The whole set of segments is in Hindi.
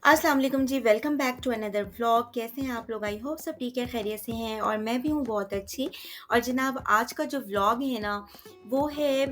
अस्सलाम वालेकुम जी, welcome back to another vlog. कैसे हैं आप लोग? आई होप सब ठीक है, खैरियत से हैं और मैं भी हूँ बहुत अच्छी। और जनाब आज का जो व्लॉग है ना, वो है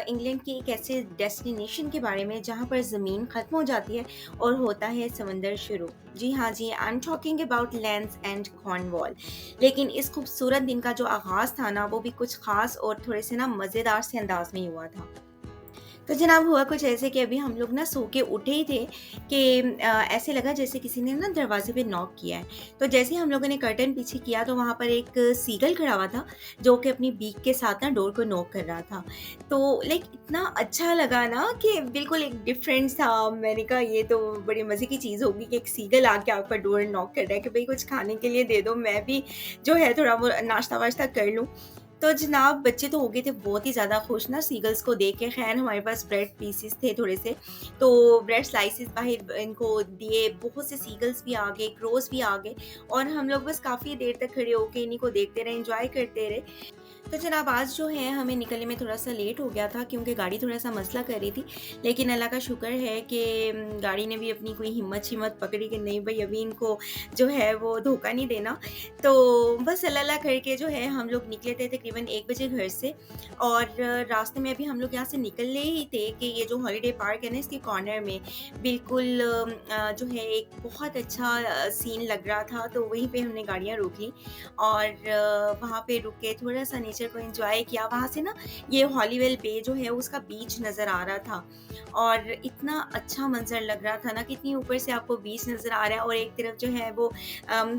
इंग्लैंड की एक ऐसे डेस्टिनेशन के बारे में जहाँ पर ज़मीन ख़त्म हो जाती है और होता है समंदर शुरू। जी हाँ जी, I am talking about Land's End Cornwall. लेकिन इस खूबसूरत दिन का जो आगाज़ था ना, वो भी कुछ ख़ास और थोड़े से ना मज़ेदार से अंदाज में ही हुआ था। तो जनाब हुआ कुछ ऐसे कि अभी हम लोग ना सो के उठे ही थे कि ऐसे लगा जैसे किसी ने ना दरवाजे पे नॉक किया है। तो जैसे ही हम लोगों ने कर्टन पीछे किया तो वहाँ पर एक सीगल खड़ा हुआ था जो कि अपनी बीक के साथ ना डोर को नॉक कर रहा था। तो लाइक इतना अच्छा लगा ना कि बिल्कुल एक डिफरेंस था। मैंने कहा ये तो बड़ी मज़े की चीज़ होगी कि एक सीगल आके आपका डोर नॉक कर रहा है कि भाई कुछ खाने के लिए दे दो, मैं भी जो है थोड़ा वो नाश्ता वाश्ता कर लूँ। तो जनाब बच्चे तो हो गए थे बहुत ही ज़्यादा खुश ना सीगल्स को देख के। ख़ैर हमारे पास ब्रेड पीसेस थे थोड़े से, तो ब्रेड स्लाइसेस बाहर इनको दिए, बहुत से सीगल्स भी आ गए, क्रोज़ भी आ गए और हम लोग बस काफ़ी देर तक खड़े होके इन्हीं को देखते रहे, एन्जॉय करते रहे। तो जनाब आज जो है हमें निकलने में थोड़ा-सा लेट हो गया था क्योंकि गाड़ी थोड़ा-सा मसला कर रही थी। लेकिन अल्लाह का शुक्र है कि गाड़ी ने भी अपनी कोई हिम्मत-शिम्मत पकड़ी कि नहीं भई अभी इनको जो है वो धोखा नहीं देना। तो बस अल्लाह-अल्लाह करके जो है हम लोग निकले थे तकरीबन 1 बजे घर से और रास्ते में अभी हम लोग यहाँ से निकलने ही थे कि ये जो हॉलिडे पार्क है ना इसके कॉर्नर में बिल्कुल जो है एक बहुत अच्छा सीन लग रहा था, तो वहीं पे हमने गाड़ियाँ रोक ली और वहाँ पे रुक के थोड़ा-सा नेचर को एन्जॉय किया। वहाँ से ना ये हॉलीवेल बे जो है उसका बीच नज़र आ रहा था और इतना अच्छा मंज़र लग रहा था ना कि इतनी ऊपर से आपको बीच नज़र आ रहा है और एक तरफ जो है वो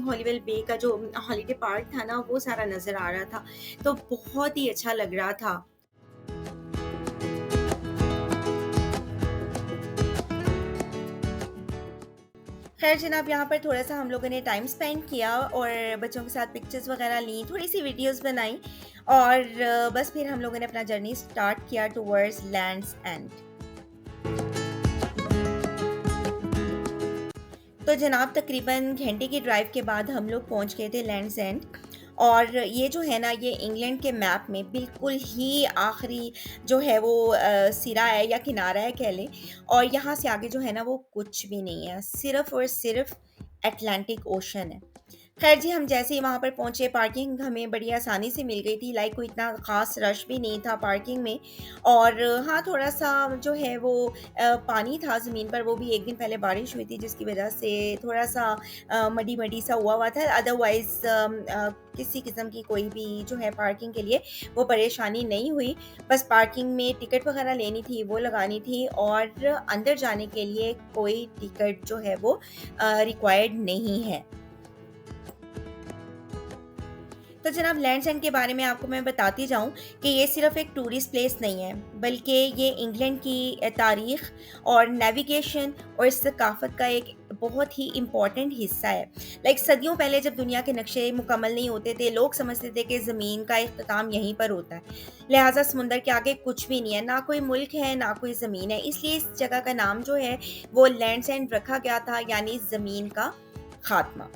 हॉलीवेल बे का जो हॉलिडे पार्क था ना वो सारा नज़र आ रहा था। तो बहुत ही अच्छा लग रहा था। खैर जनाब यहाँ पर थोड़ा-सा हम लोगों ने टाइम स्पेंड किया और बच्चों के साथ पिक्चर्स वगैरह लीं, थोड़ी-सी वीडियोज़ बनाई और बस फिर हम लोगों ने अपना जर्नी स्टार्ट किया टुवर्ड्स लैंड्स एंड। तो जनाब तकरीबन घंटे की ड्राइव के बाद हम लोग पहुंच गए थे लैंड्स एंड। और ये जो है ना ये इंग्लैंड के मैप में बिल्कुल ही आखिरी जो है वो सिरा है या किनारा है कह लें। और यहाँ से आगे जो है ना वो कुछ भी नहीं है, सिर्फ और सिर्फ अटलांटिक ओशन है। खैर जी हम जैसे ही वहाँ पर पहुँचे पार्किंग हमें बड़ी आसानी से मिल गई थी, लाइक कोई इतना ख़ास रश भी नहीं था पार्किंग में। और हाँ थोड़ा-सा जो है वो पानी था ज़मीन पर, वो भी एक दिन पहले बारिश हुई थी जिसकी वजह से थोड़ा-सा मडी-मडी सा हुआ हुआ था। अदरवाइज़ किसी किस्म की कोई भी जो है पार्किंग के लिए वो परेशानी नहीं हुई। बस पार्किंग में टिकट वग़ैरह लेनी थी, वो लगानी थी और अंदर जाने के लिए कोई टिकट जो है वो रिक्वायर्ड नहीं है। तो जनाब लैंड्स एंड के बारे में आपको मैं बताती जाऊँ कि ये सिर्फ़ एक टूरिस्ट प्लेस नहीं है, बल्कि ये इंग्लैंड की तारीख़ और नेविगेशन और सकाफ़त का एक बहुत ही इम्पोर्टेंट हिस्सा है। लाइक सदियों पहले जब दुनिया के नक्शे मुकम्मल नहीं होते थे, लोग समझते थे कि ज़मीन का इख्तिताम यहीं पर होता है। लिहाज़ा समुंदर के आगे कुछ भी नहीं है, ना कोई मुल्क है, ना कोई ज़मीन है। इसलिए इस जगह का नाम जो है वो लैंड्स एंड रखा गया था, यानी ज़मीन का ख़ात्मा।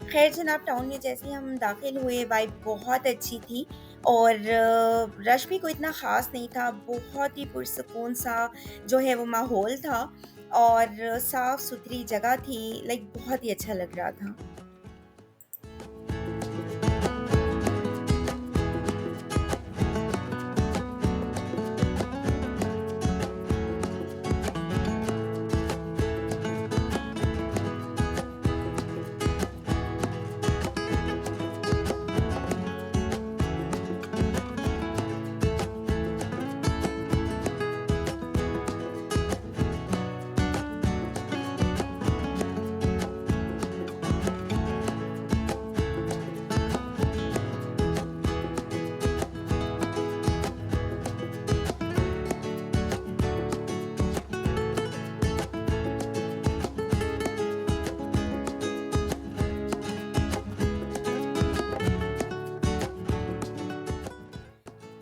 खैर जनाब टाउन में जैसे ही हम दाखिल हुए वाइब बहुत अच्छी थी और रश भी कोई इतना ख़ास नहीं था, बहुत ही पुरसकून सा जो है वो माहौल था और साफ़ सुथरी जगह थी, लाइक बहुत ही अच्छा लग रहा था।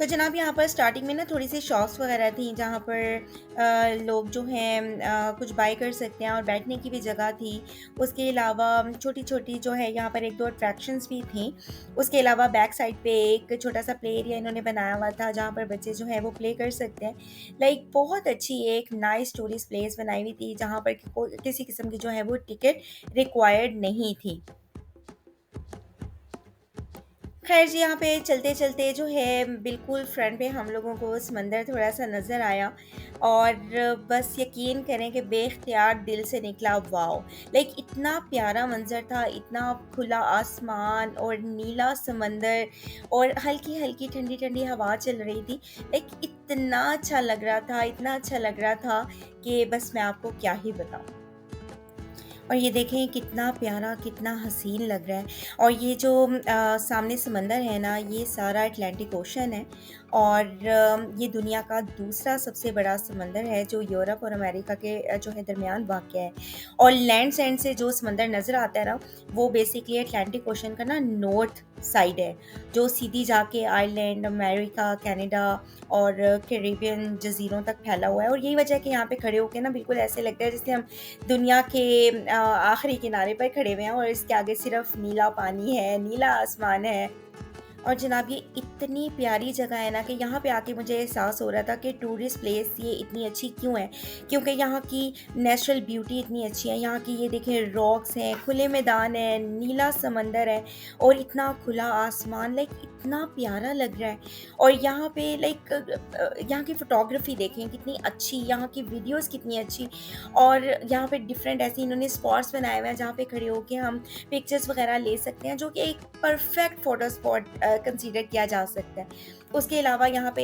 तो जनाब यहाँ पर स्टार्टिंग में ना थोड़ी-सी शॉप्स वगैरह थी जहाँ पर लोग जो हैं कुछ बाय कर सकते हैं और बैठने की भी जगह थी। उसके अलावा छोटी-छोटी जो है यहाँ पर 1-2 अट्रैक्शंस भी थीं। उसके अलावा बैक साइड पे एक छोटा-सा प्ले एरिया इन्होंने बनाया हुआ था जहाँ पर बच्चे जो हैं वो प्ले कर सकते हैं। लाइक बहुत अच्छी एक नाइस टूरिस्ट प्लेस बनाई हुई थी जहाँ पर किसी किस्म की जो है वो टिकट रिक्वायर्ड नहीं थी। ख़ैर जी, यहाँ पे चलते-चलते जो है बिल्कुल फ्रंट पे हम लोगों को समंदर थोड़ा-सा नज़र आया और बस यकीन करें कि बेख्तियार दिल से निकला वाओ! लाइक इतना प्यारा मंज़र था, इतना खुला आसमान और नीला समंदर और हल्की-हल्की ठंडी-ठंडी हवा चल रही थी। लाइक इतना अच्छा लग रहा था, इतना अच्छा लग रहा था कि बस मैं आपको क्या ही बताऊँ। और ये देखें कितना प्यारा, कितना हसीन लग रहा है और ये जो सामने समंदर है ना, ये सारा अटलांटिक ओशन है और ये दुनिया का दूसरा सबसे बड़ा समंदर है जो यूरोप और अमेरिका के जो है दरमियान वाक़ है। और लैंड एंड से जो समंदर नज़र आता है ना, वो बेसिकली अटलांटिक ओशन का ना नॉर्थ साइड है, जो सीधी जाके आयरलैंड, अमेरिका, कनाडा और कैरिबियन जज़ीरों तक फैला हुआ है और यही वजह है कि यहाँ पे खड़े होके ना बिल्कुल ऐसे लगता है जैसे हम दुनिया के आखिरी किनारे पर खड़े हुए हैं और इसके आगे सिर्फ नीला पानी है, नीला आसमान है। और जनाब ये इतनी प्यारी जगह है ना कि यहाँ पे आके मुझे एहसास हो रहा था कि टूरिस्ट प्लेस ये इतनी अच्छी क्यों है, क्योंकि यहाँ की नेचुरल ब्यूटी इतनी अच्छी है। यहाँ की ये देखें रॉक्स हैं, खुले मैदान है, नीला समंदर है और इतना खुला आसमान, लाइक इतना प्यारा लग रहा है। और यहाँ पे लाइक यहाँ की फ़ोटोग्राफी देखें कितनी अच्छी, यहाँ की वीडियोस कितनी अच्छी और यहाँ पे डिफरेंट ऐसे इन्होंने स्पॉट्स बनाए हुए हैं जहाँ पे खड़े होके हम पिक्चर्स वगैरह ले सकते हैं, जो कि एक परफेक्ट फ़ोटो स्पॉट कंसीडर किया जा सकता है। उसके अलावा यहाँ पे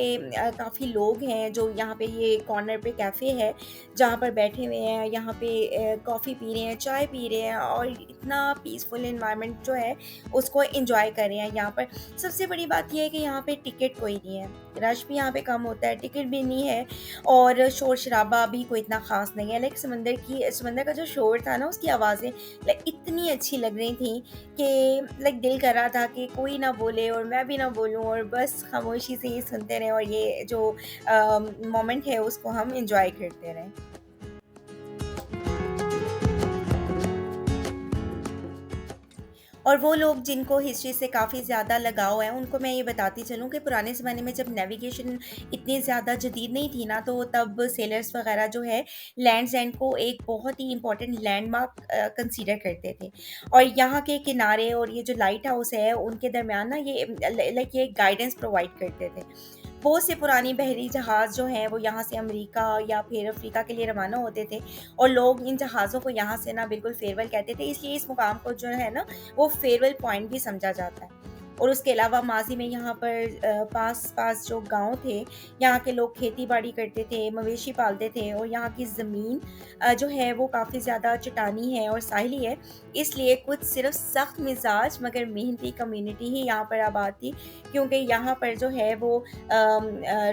काफ़ी लोग हैं जो यहाँ पे ये कॉर्नर पे कैफ़े है जहाँ पर बैठे हुए हैं, यहाँ पे कॉफ़ी पी रहे हैं, चाय पी रहे हैं और इतना पीसफुल एनवायरनमेंट जो है उसको एंजॉय कर रहे हैं यहाँ पर। सबसे बड़ी बात ये है कि यहाँ पे टिकट कोई नहीं है, रश भी यहाँ पे कम होता है, टिकट भी नहीं है और शोर-शराबा भी कोई इतना ख़ास नहीं है। लाइक समंदर का जो शोर था ना, उसकी आवाज़ें लाइक इतनी अच्छी लग रही थी कि लाइक दिल कर रहा था कि कोई ना बोले और मैं भी ना बोलूँ और बस खामोशी से ही सुनते रहें और ये जो मोमेंट है उसको हम एंजॉय करते रहें। और वो लोग जिनको हिस्ट्री से काफ़ी ज़्यादा लगाव है, उनको मैं ये बताती चलूँ कि पुराने ज़माने में जब नेविगेशन इतनी ज़्यादा जदीद नहीं थी ना, तो तब सेलर्स वग़ैरह जो है लैंड्स एंड को एक बहुत ही इम्पोर्टेंट लैंडमार्क कंसीडर करते थे। और यहाँ के किनारे और ये जो लाइट हाउस है, उनके दरमियान ना ये लाइक ये गाइडेंस प्रोवाइड करते थे। बहुत से पुरानी बहरी जहाज़ जो हैं, वो यहाँ से अमेरिका या फिर अफ्रीका के लिए रवाना होते थे और लोग इन जहाज़ों को यहाँ से ना बिल्कुल फेयरवेल कहते थे, इसलिए इस मुकाम को जो है ना वो फेयरवेल पॉइंट भी समझा जाता है। और उसके अलावा माज़ी में यहाँ पर पास-पास जो गाँव थे, यहाँ के लोग खेती-बाड़ी करते थे, मवेशी पालते थे और यहाँ की ज़मीन जो है वो काफ़ी ज़्यादा चट्टानी है और साहिली है, इसलिए कुछ सिर्फ़ सख्त मिज़ाज मगर मेहनती कम्युनिटी ही यहाँ पर आबाद थी, क्योंकि यहाँ पर जो है वो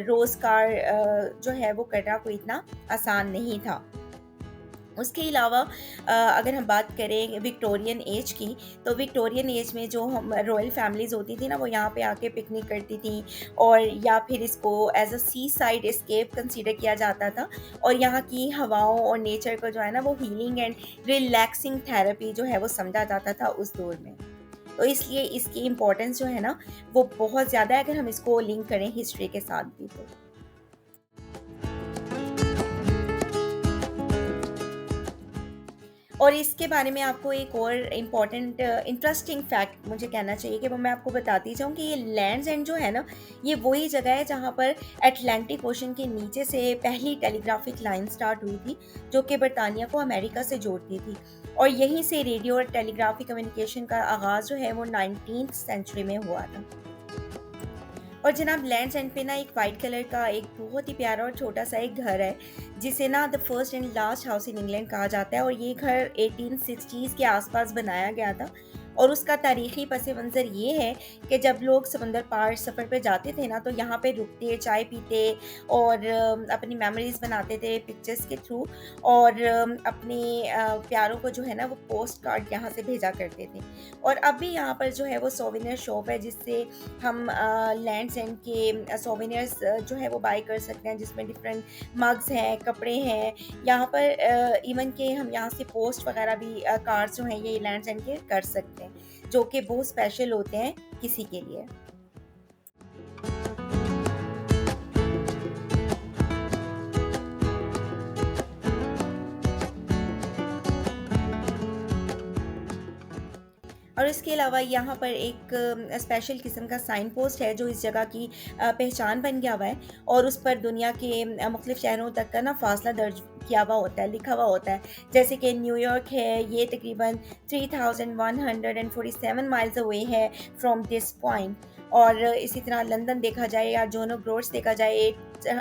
रोज़गार जो है वो करना कोई इतना आसान नहीं था। उसके अलावा अगर हम बात करें विक्टोरियन एज की, तो विक्टोरियन एज में जो हम रॉयल फैमिलीज़ होती थी ना, वो यहाँ पे आके पिकनिक करती थी और या फिर इसको as a seaside escape consider किया जाता था और यहाँ की हवाओं और नेचर को जो है ना वो हीलिंग एंड रिलैक्सिंग थेरेपी जो है वो समझा जाता था उस दौर में। तो इसलिए इसकी इम्पोर्टेंस जो है ना वो बहुत ज़्यादा है, अगर हम इसको लिंक करें हिस्ट्री के साथ भी तो। और इसके बारे में आपको एक और इम्पॉर्टेंट इंटरेस्टिंग फैक्ट मुझे कहना चाहिए कि वो मैं आपको बताती जाऊँ कि ये लैंड्स एंड जो है ना, ये वही जगह है जहाँ पर अटलांटिक ओशन के नीचे से पहली टेलीग्राफिक लाइन स्टार्ट हुई थी, जो कि बरतानिया को अमेरिका से जोड़ती थी और यहीं से रेडियो और टेलीग्राफी कम्युनिकेशन का आगाज़ जो है वो 19th सेंचुरी में हुआ था। और जनाब लैंड्स एंड पे ना एक वाइट कलर का एक बहुत ही प्यारा और छोटा सा एक घर है, जिसे ना the first and last house in England कहा जाता है और ये घर 1860s के आसपास बनाया गया था और उसका तारीख़ी पस-ए-मंज़र ये है कि जब लोग समंदर पार सफ़र पे जाते थे ना, तो यहाँ पे रुकते, चाय पीते और अपनी मेमोरीज़ बनाते थे पिक्चर्स के थ्रू, और अपने प्यारों को जो है ना वो पोस्ट कार्ड यहाँ से भेजा करते थे। और अब भी यहाँ पर जो है वो सोवेनियर शॉप है, जिससे हम लैंड्स एंड के सोवेनियर्स जो है वो बाय कर सकते हैं, जिसमें डिफरेंट मग्स हैं, कपड़े हैं। यहाँ पर इवन कि हम यहाँ से पोस्ट वगैरह भी कार्ड्स जो हैं ये लैंड्स एंड के कर सकते हैं, जो कि बहुत स्पेशल होते हैं किसी के लिए। और इसके अलावा यहाँ पर एक स्पेशल किस्म का साइन पोस्ट है, जो इस जगह की पहचान बन गया हुआ है, और उस पर दुनिया के मुख्तलिफ शहरों तक का ना फ़ासला दर्ज किया हुआ होता है, लिखा हुआ होता है। जैसे कि न्यूयॉर्क है, ये तकरीबन 3147 माइल्स अवे है फ्रॉम दिस पॉइंट। और इसी तरह लंदन देखा जाए या जोनो ग्रोड्स देखा जाए,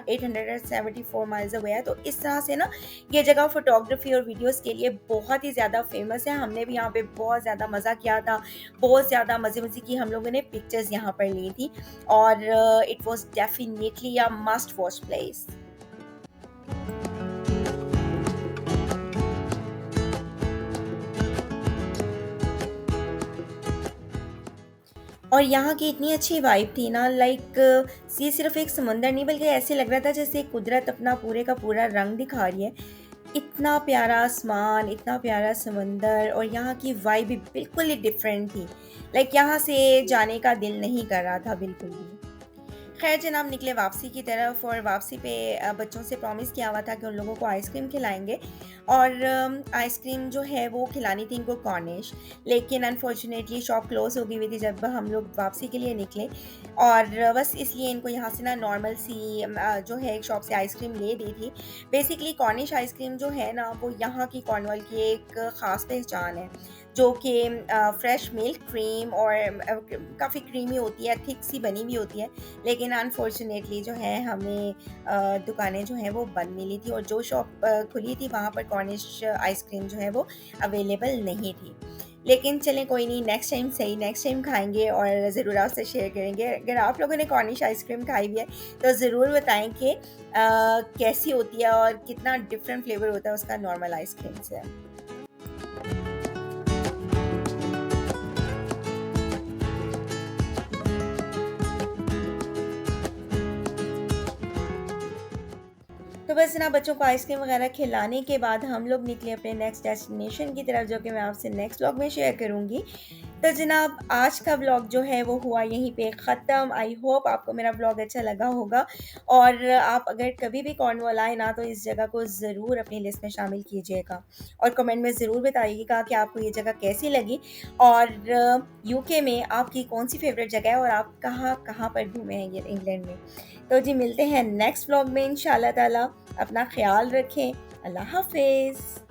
874 माइल्स अवे है। तो इस तरह से ना ये जगह फ़ोटोग्राफ़ी और वीडियोज़ के लिए बहुत ही ज़्यादा फ़ेमस है। हमने भी यहाँ पे बहुत ज़्यादा मज़ा किया था, बहुत ज़्यादा मज़े-मज़े की हम लोगों ने पिक्चर्स यहाँ पर ली थी, और it was definitely a must watch place. और यहाँ की इतनी अच्छी वाइब थी ना, लाइक ये सिर्फ़ एक समुंदर नहीं, बल्कि ऐसे लग रहा था जैसे कुदरत अपना पूरे का पूरा रंग दिखा रही है। इतना प्यारा आसमान, इतना प्यारा समंदर, और यहाँ की वाइब भी बिल्कुल ही डिफरेंट थी। लाइक यहाँ से जाने का दिल नहीं कर रहा था बिल्कुल भी। खैर जनाब, निकले वापसी की तरफ, और वापसी पे बच्चों से प्रॉमिस किया हुआ था कि उन लोगों को आइसक्रीम खिलाएँगे, और आइसक्रीम जो है वो खिलानी थी इनको कॉर्निश। लेकिन अनफॉर्चुनेटली शॉप क्लोज़ हो गई हुई थी जब हम लोग वापसी के लिए निकले, और बस इसलिए इनको यहाँ से ना नॉर्मल सी जो है एक शॉप से आइसक्रीम ले दी थी। बेसिकली कॉर्निश आइसक्रीम जो है ना वो यहाँ की कॉर्नवाल की एक ख़ास पहचान है, जो कि फ्रेश मिल्क क्रीम और काफ़ी क्रीमी होती है, थिक सी बनी हुई होती है। लेकिन अनफॉर्चुनेटली जो है हमें दुकानें जो हैं वो बंद मिली थी, और जो शॉप खुली थी वहाँ पर कॉर्निश आइसक्रीम जो है वो अवेलेबल नहीं थी। लेकिन चलें कोई नहीं, नेक्स्ट टाइम सही, नेक्स्ट टाइम खाएँगे और ज़रूर आपसे शेयर करेंगे। अगर आप लोगों ने कॉर्निश आइसक्रीम खाई हुई है तो ज़रूर बताएँ कि कैसी होती है और कितना डिफरेंट फ्लेवर होता है उसका नॉर्मल आइसक्रीम से। तो बस ना बच्चों को आइसक्रीम वगैरह खिलाने के बाद हम लोग निकले अपने नेक्स्ट डेस्टिनेशन की तरफ, जो कि मैं आपसे नेक्स्ट व्लॉग में शेयर करूँगी। तो जनाब, आज का व्लॉग जो है वो हुआ यहीं पे ख़त्म। आई होप आपको मेरा व्लॉग अच्छा लगा होगा, और आप अगर कभी भी कॉर्नवॉल आए ना तो इस जगह को ज़रूर अपनी लिस्ट में शामिल कीजिएगा, और कमेंट में ज़रूर बताइएगा कि आपको ये जगह कैसी लगी, और यूके में आपकी कौन-सी फ़ेवरेट जगह है, और आप कहाँ-कहाँ पर घूमे हैं ये इंग्लैंड में। तो जी, मिलते हैं नेक्स्ट व्लॉग में इंशाअल्लाह ताला। अपना ख़्याल रखें। अल्लाह हाफ़िज़।